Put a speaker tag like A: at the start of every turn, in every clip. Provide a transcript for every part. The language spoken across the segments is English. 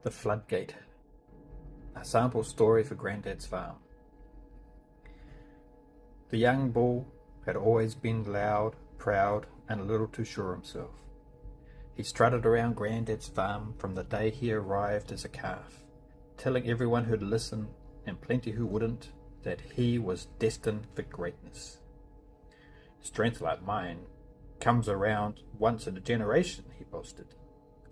A: The Floodgate, a sample story for Granddad's farm. The young bull had always been loud, proud, and a little too sure of himself. He strutted around Granddad's farm from the day he arrived as a calf, telling everyone who'd listen, and plenty who wouldn't, that he was destined for greatness. Strength like mine comes around once in a generation, he boasted,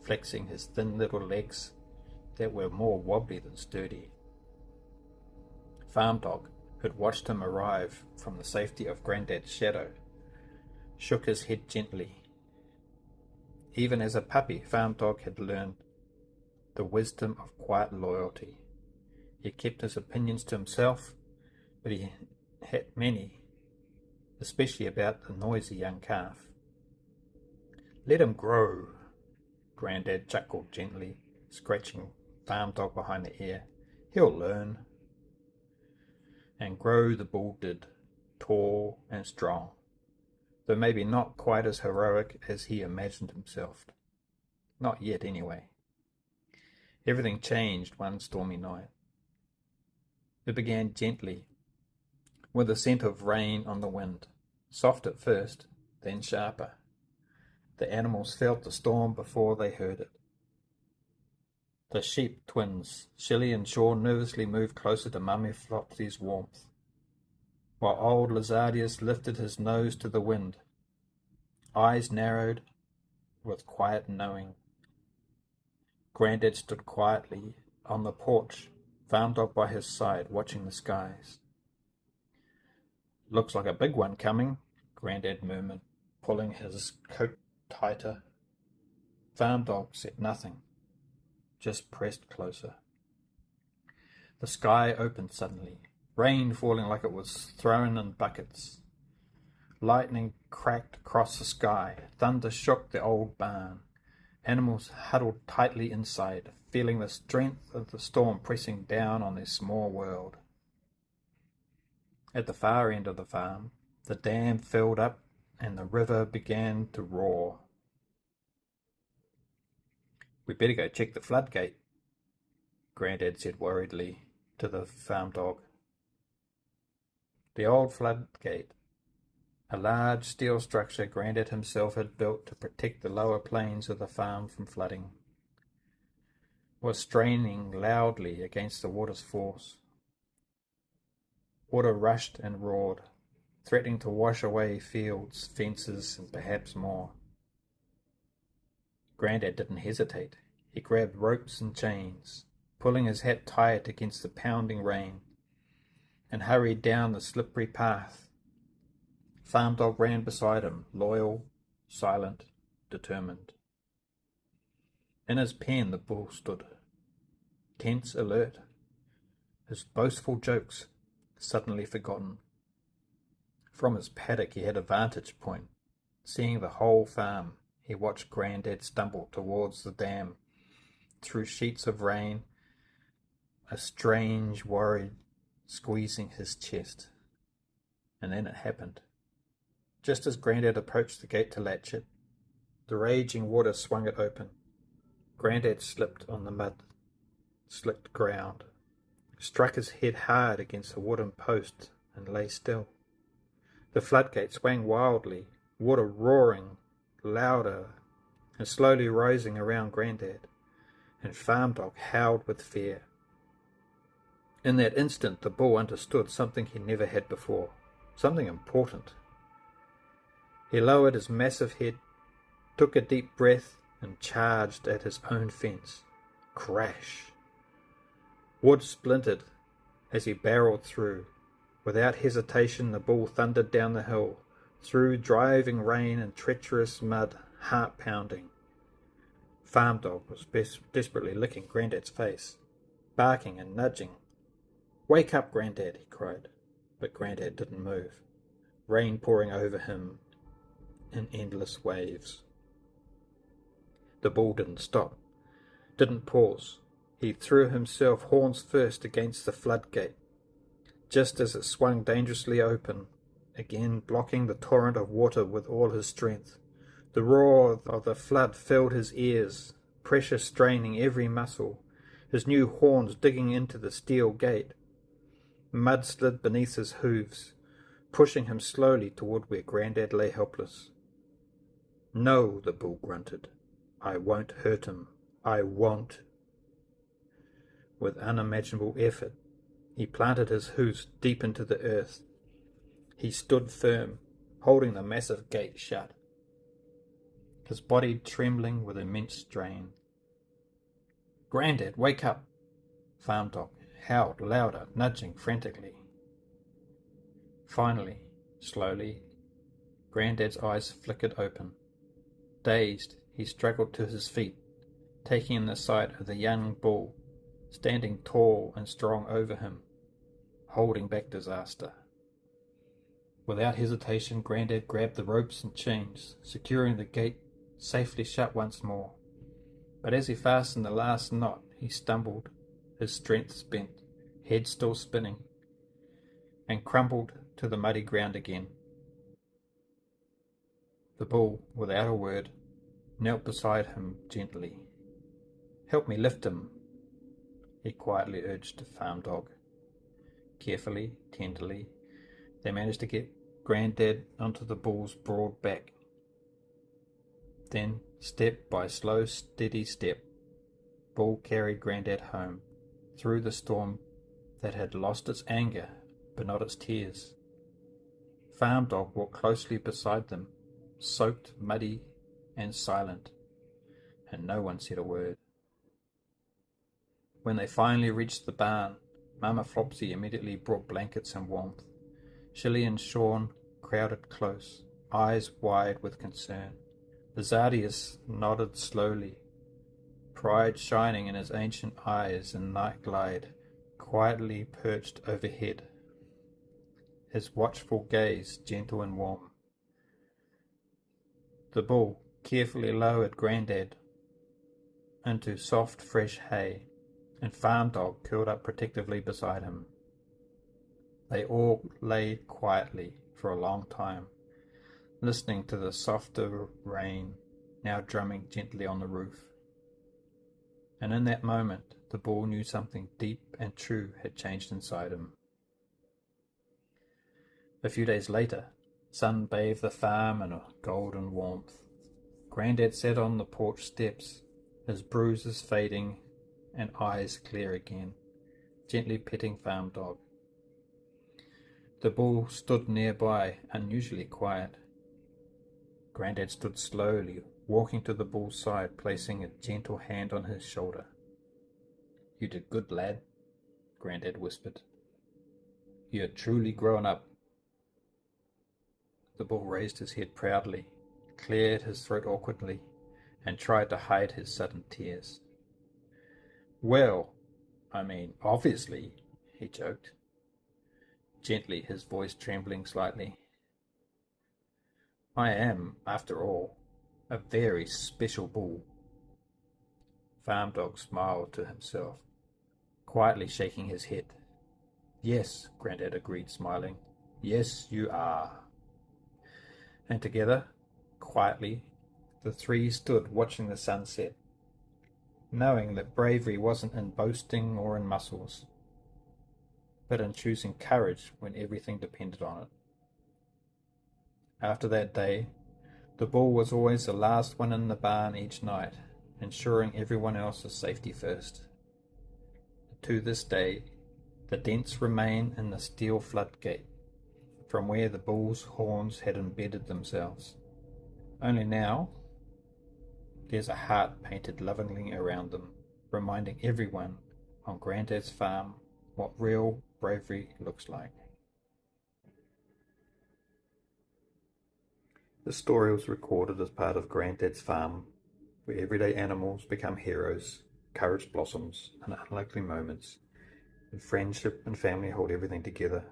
A: flexing his thin little legs that were more wobbly than sturdy. Farm Dog, who'd watched him arrive from the safety of Granddad's shadow, shook his head gently. Even as a puppy, Farm Dog had learned the wisdom of quiet loyalty. He kept his opinions to himself, but he had many, especially about the noisy young calf. "Let him grow," Granddad chuckled gently, scratching Farm Dog behind the ear. "He'll learn." And grow the bull did, tall and strong, though maybe not quite as heroic as he imagined himself. Not yet, anyway. Everything changed one stormy night. It began gently, with a scent of rain on the wind, soft at first, then sharper. The animals felt the storm before they heard it. The sheep twins, Shilly and Shaw, nervously moved closer to Mummy Flopsy's warmth, while old Lizardius lifted his nose to the wind, eyes narrowed with quiet knowing. Granddad stood quietly on the porch, Farm Dog by his side, watching the skies. "Looks like a big one coming," Granddad murmured, pulling his coat tighter. Farm Dog said nothing, just pressed closer. The sky opened suddenly, rain falling like it was thrown in buckets. Lightning cracked across the sky, thunder shook the old barn. Animals huddled tightly inside, feeling the strength of the storm pressing down on their small world. At the far end of the farm, the dam filled up and the river began to roar. "We'd better go check the floodgate," Granddad said worriedly to the Farm Dog. The old floodgate, a large steel structure Granddad himself had built to protect the lower plains of the farm from flooding, was straining loudly against the water's force. Water rushed and roared, threatening to wash away fields, fences, and perhaps more. Granddad didn't hesitate. He grabbed ropes and chains, pulling his hat tight against the pounding rain, and hurried down the slippery path. Farm Dog ran beside him, loyal, silent, determined. In his pen the bull stood, tense, alert, his boastful jokes suddenly forgotten. From his paddock he had a vantage point. Seeing the whole farm, he watched Granddad stumble towards the dam, through sheets of rain, a strange worry squeezing his chest. And then it happened. Just as Granddad approached the gate to latch it, the raging water swung it open. Granddad slipped on the mud-slicked ground, struck his head hard against a wooden post, and lay still. The floodgate swang wildly, water roaring louder and slowly rising around Granddad, and Farm Dog howled with fear. In that instant the bull understood something he never had before, something important. He lowered his massive head, took a deep breath, and charged at his own fence. Crash! Wood splintered as he barreled through. Without hesitation the bull thundered down the hill, through driving rain and treacherous mud, heart-pounding. Farm Dog was desperately licking Granddad's face, barking and nudging. "Wake up, Granddad," he cried, but Granddad didn't move, rain pouring over him in endless waves. The bull didn't stop, didn't pause. He threw himself horns first against the floodgate, just as it swung dangerously open, again blocking the torrent of water with all his strength. The roar of the flood filled his ears, pressure straining every muscle. his new horns digging into the steel gate. Mud slid beneath his hooves, pushing him slowly toward where Granddad lay helpless. "No," the bull grunted. "I won't hurt him. I won't." With unimaginable effort, he planted his hoofs deep into the earth. He stood firm, holding the massive gate shut, his body trembling with immense strain. "Granddad, wake up!" Farm Dog howled louder, nudging frantically. Finally, slowly, Granddad's eyes flickered open. Dazed, he struggled to his feet, taking in the sight of the young bull, standing tall and strong over him, holding back disaster. Without hesitation, Granddad grabbed the ropes and chains, securing the gate safely shut once more. But as he fastened the last knot, he stumbled, his strength spent, head still spinning, and crumbled to the muddy ground again. The bull, without a word, knelt beside him gently. "Help me lift him," he quietly urged the farm dog. Carefully, tenderly, they managed to get Granddad onto the bull's broad back. Then, step by slow, steady step, Bull carried Granddad home, through the storm that had lost its anger, but not its tears. Farm Dog walked closely beside them, soaked, muddy, and silent, and no one said a word. When they finally reached the barn, Mama Flopsy immediately brought blankets and warmth. Shilly and Sean crowded close, eyes wide with concern. The Zardius nodded slowly, pride shining in his ancient eyes, and Night Glide quietly perched overhead, his watchful gaze gentle and warm. The bull carefully lowered Granddad into soft, fresh hay, and Farm Dog curled up protectively beside him. They all lay quietly for a long time, listening to the softer rain now drumming gently on the roof. And in that moment, the bull knew something deep and true had changed inside him. A few days later, sun bathed the farm in a golden warmth. Granddad sat on the porch steps, his bruises fading and eyes clear again, gently petting Farm Dog. The bull stood nearby, unusually quiet. Granddad stood slowly, walking to the bull's side, placing a gentle hand on his shoulder. "You did good, lad," Granddad whispered. "You're truly grown up." The bull raised his head proudly, cleared his throat awkwardly, and tried to hide his sudden tears. "Well, obviously," he joked, gently, his voice trembling slightly. "I am, after all, a very special bull." Farm Dog smiled to himself, quietly shaking his head. "Yes," Granddad agreed, smiling. "Yes, you are." And together, quietly, the three stood watching the sunset, knowing that bravery wasn't in boasting or in muscles, but in choosing courage when everything depended on it. After that day, the bull was always the last one in the barn each night, ensuring everyone else's safety first. To this day, the dents remain in the steel floodgate, from where the bull's horns had embedded themselves. Only now, there's a heart painted lovingly around them, reminding everyone on Granddad's farm what real bravery looks like. This story was recorded as part of Granddad's farm, where everyday animals become heroes, courage blossoms in unlikely moments, and friendship and family hold everything together.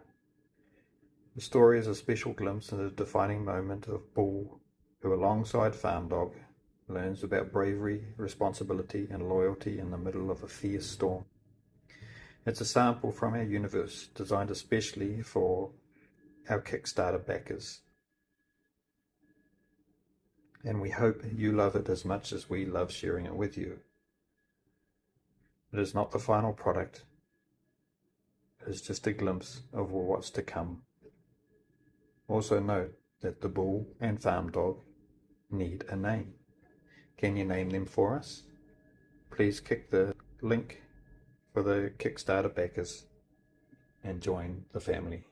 A: The story is a special glimpse into the defining moment of Bull, who alongside Farm Dog learns about bravery, responsibility and loyalty in the middle of a fierce storm. It's a sample from our universe, designed especially for our Kickstarter backers. And we hope you love it as much as we love sharing it with you. It is not the final product. It is just a glimpse of what's to come. Also note that the bull and farm dog need a name. Can you name them for us? Please click the link for the Kickstarter backers and join the family.